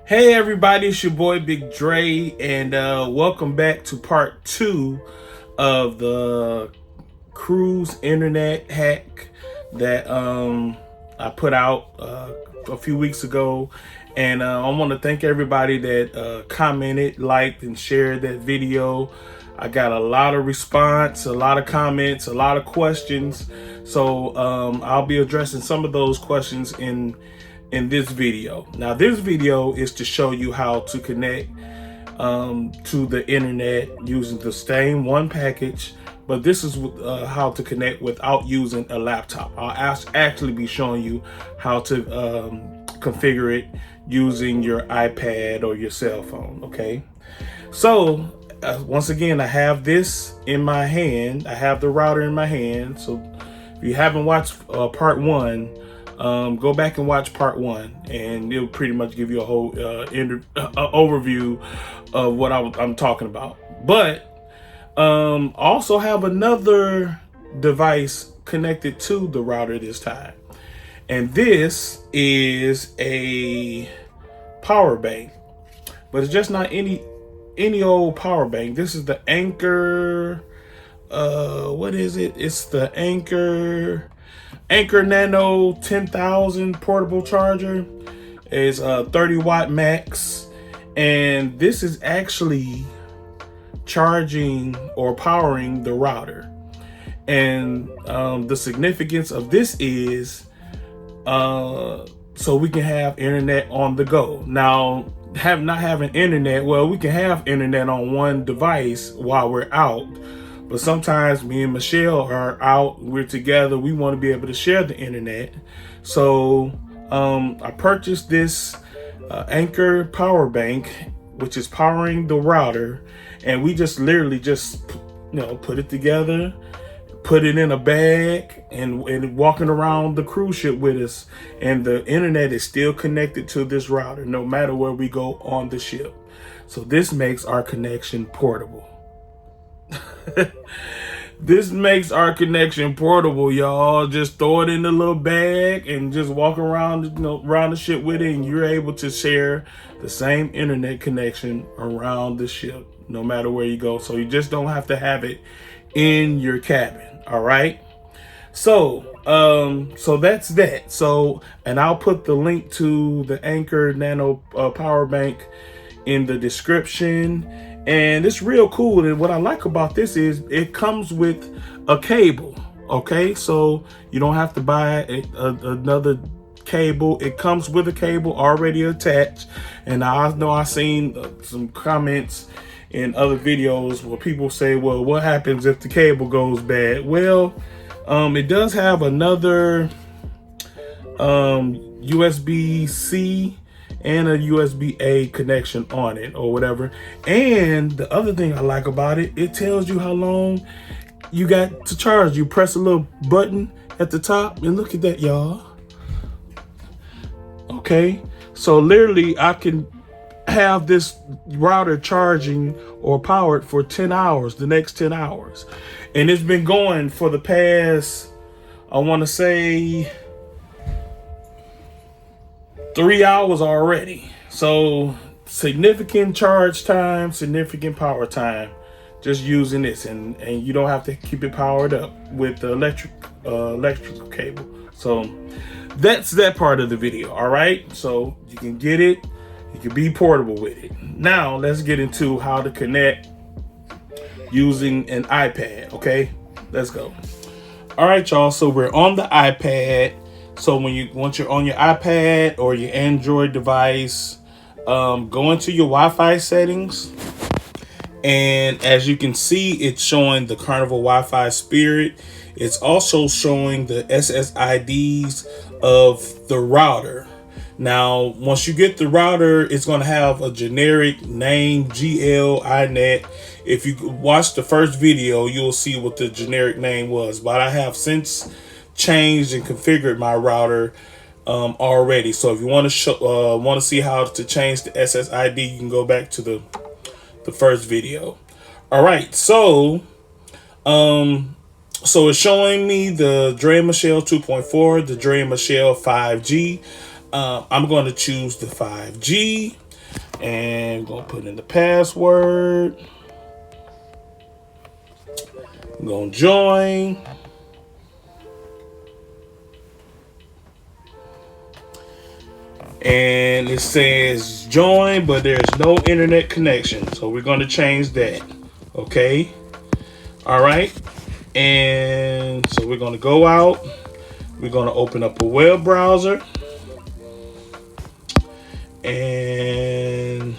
Hey everybody, it's your boy Big Dre, and welcome back to part 2 of the cruise internet hack that I put out a few weeks ago. And I want to thank everybody that commented, liked, and shared that video. I got a lot of response, a lot of comments, a lot of questions. So I'll be addressing some of those questions in this video. Now, this video is to show you how to connect to the internet using the same one package, but this is how to connect without using a laptop. I'll actually be showing you how to configure it using your iPad or your cell phone. Okay, so once again, I have this in my hand. I have the router in my hand. So if you haven't watched part 1, go back and watch part 1, and it'll pretty much give you a whole overview of what I'm talking about. But also have another device connected to the router this time, and this is a power bank, but it's just not any old power bank. This is the Anker. What is it? It's the Anker Nano 10,000 portable charger. It's a 30-watt max, and this is actually charging or powering the router. And the significance of this is so we can have internet on the go. Now, not having internet, well, we can have internet on one device while we're out. But sometimes me and Michelle are out, we're together, we want to be able to share the internet. So I purchased this Anker power bank, which is powering the router. And we just literally put it together, put it in a bag, and walking around the cruise ship with us. And the internet is still connected to this router, no matter where we go on the ship. So this makes our connection portable. This makes our connection portable, y'all. Just throw it in the little bag and just walk around, around the ship with it, and you're able to share the same internet connection around the ship, no matter where you go. So you just don't have to have it in your cabin. All right. So that's that. So, and I'll put the link to the Anker Nano power bank in the description. And it's real cool. And what I like about this is it comes with a cable. Okay, so you don't have to buy another cable. It comes with a cable already attached. And I know I've seen some comments in other videos where people say, well, what happens if the cable goes bad? Well, it does have another USB-C and a USB-A connection on it or whatever. And the other thing I like about it, it tells you how long you got to charge. You press a little button at the top, and look at that, y'all. Okay, so literally I can have this router charging or powered for 10 hours, the next 10 hours. And it's been going for the past, I want to say, 3 hours already. So significant charge time, significant power time, just using this, and you don't have to keep it powered up with the electrical cable. So that's that part of the video. All right, so you can get it, you can be portable with it. Now let's get into how to connect using an iPad. Okay, let's go. All right, y'all, so we're on the iPad. So once you're on your iPad or your Android device, go into your Wi-Fi settings. And as you can see, it's showing the Carnival Wi-Fi Spirit. It's also showing the SSIDs of the router. Now, once you get the router, it's going to have a generic name, GL, iNet. If you watch the first video, you'll see what the generic name was. But I have since changed and configured my router already. So if you want to see how to change the SSID, you can go back to the first video. All right, so it's showing me the Dre and Michelle 2.4, the Dre and Michelle 5G. I'm going to choose the 5G. And we're gonna put in the password. I'm gonna join. And it says join, but there's no internet connection. So we're gonna change that. Okay. All right. And so we're gonna go out. We're gonna open up a web browser. And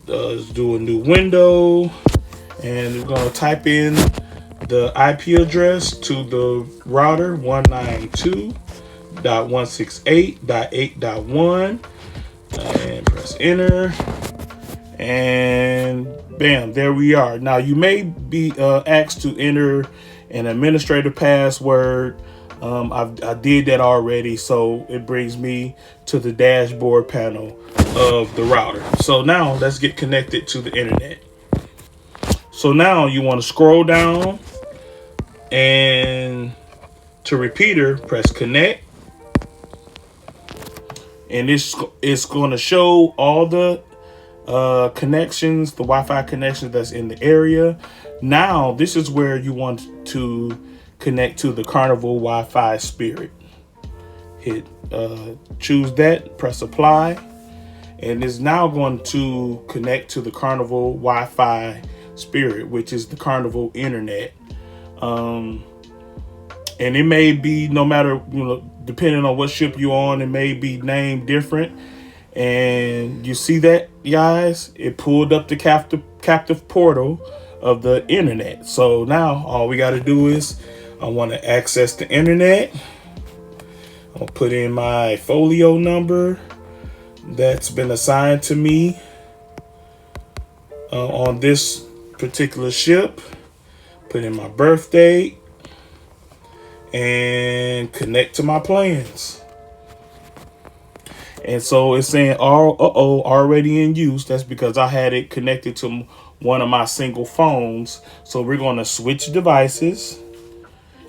let's do a new window. And we're gonna type in the IP address to the router 192.168.8.1 and press enter, and bam, there we are. Now you may be asked to enter an administrative password. I did that already, so it brings me to the dashboard panel of the router. So now let's get connected to the internet. So now you want to scroll down, and to repeater, press connect. And it's going to show all the connections, the Wi-Fi connections that's in the area. Now, this is where you want to connect to the Carnival Wi-Fi Spirit. Hit choose that, press apply, and it's now going to connect to the Carnival Wi-Fi Spirit, which is the Carnival internet. And it may be, no matter, depending on what ship you're on, it may be named different. And you see that, guys? It pulled up the captive portal of the internet. So now all we got to do is, I want to access the internet. I'll put in my folio number that's been assigned to me on this particular ship. Put in my birth date and connect to my plans. And so it's saying, already in use. That's because I had it connected to one of my single phones. So we're going to switch devices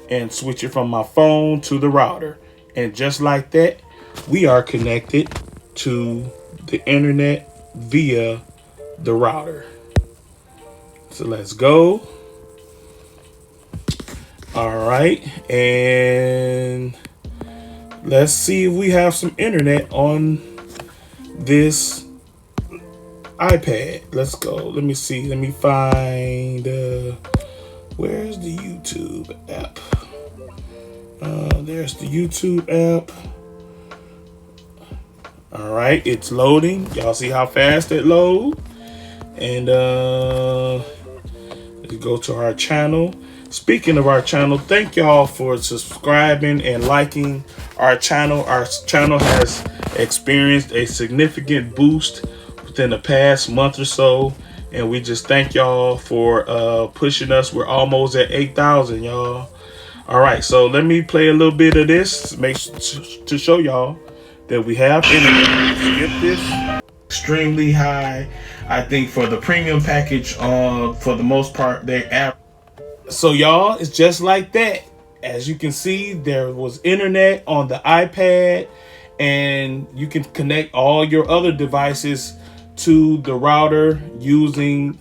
and switch it from my phone to the router. And just like that, we are connected to the internet via the router. So let's go. All right. And let's see if we have some internet on this iPad. Let's go. Let me see. Let me find, where's the YouTube app? There's the YouTube app. All right, it's loading. Y'all see how fast it loads? And let's go to our channel. Speaking of our channel, thank y'all for subscribing and liking our channel. Our channel has experienced a significant boost within the past month or so, and we just thank y'all for pushing us. We're almost at 8,000, y'all. All right, so let me play a little bit of this to show y'all that we have internet. Skip this. Extremely high, I think, for the premium package. For the most part, they're average. So y'all, it's just like that. As you can see, there was internet on the iPad, and you can connect all your other devices to the router using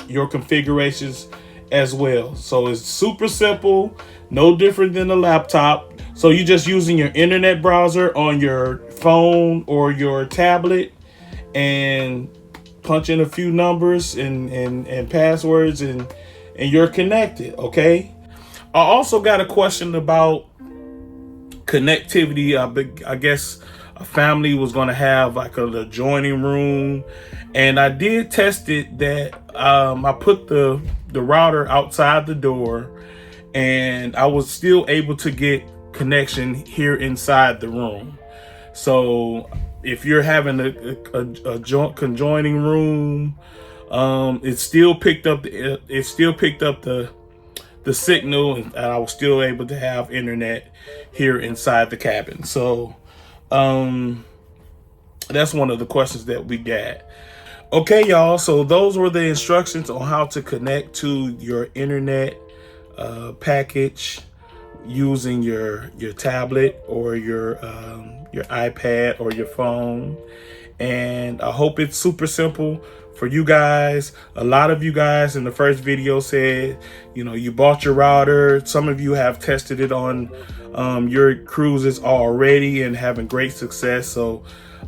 your configurations as well. So it's super simple, no different than a laptop. So you're just using your internet browser on your phone or your tablet and punch in a few numbers and passwords, and you're connected. Okay. I also got a question about connectivity. I guess a family was going to have like an adjoining room, and I did test it that I put the router outside the door, and I was still able to get connection here inside the room. So if you're having a conjoining room, it still picked up the signal, and I was still able to have internet here inside the cabin. So that's one of the questions that we got. Okay, y'all, so those were the instructions on how to connect to your internet package using your tablet or your iPad or your phone. and I hope it's super simple for you guys. A lot of you guys in the first video said, you know, you bought your router. Some of you have tested it on your cruises already and having great success. So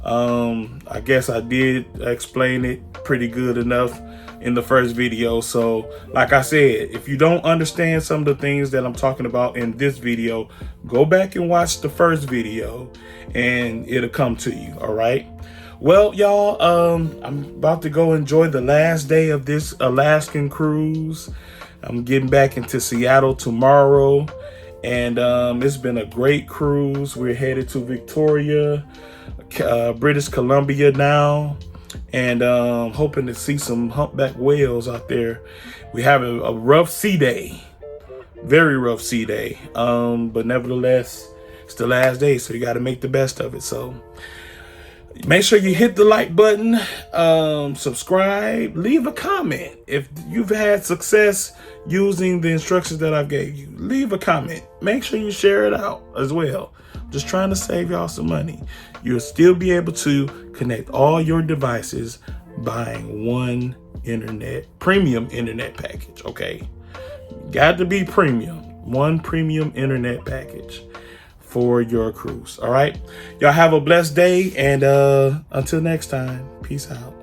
I guess I did explain it pretty good enough in the first video. So like I said, if you don't understand some of the things that I'm talking about in this video, go back and watch the first video and it'll come to you. All right. Well, y'all, I'm about to go enjoy the last day of this Alaskan cruise. I'm getting back into Seattle tomorrow, and it's been a great cruise. We're headed to Victoria, British Columbia now, and hoping to see some humpback whales out there. We have a rough sea day, very rough sea day, but nevertheless, it's the last day, so you got to make the best of it. So make sure you hit the like button, subscribe, leave a comment. If you've had success using the instructions that I gave you, leave a comment. Make sure you share it out as well. Just trying to save y'all some money. You'll still be able to connect all your devices buying one premium internet package, okay? Got to be premium, one premium internet package for your cruise. All right, y'all have a blessed day, and until next time, peace out.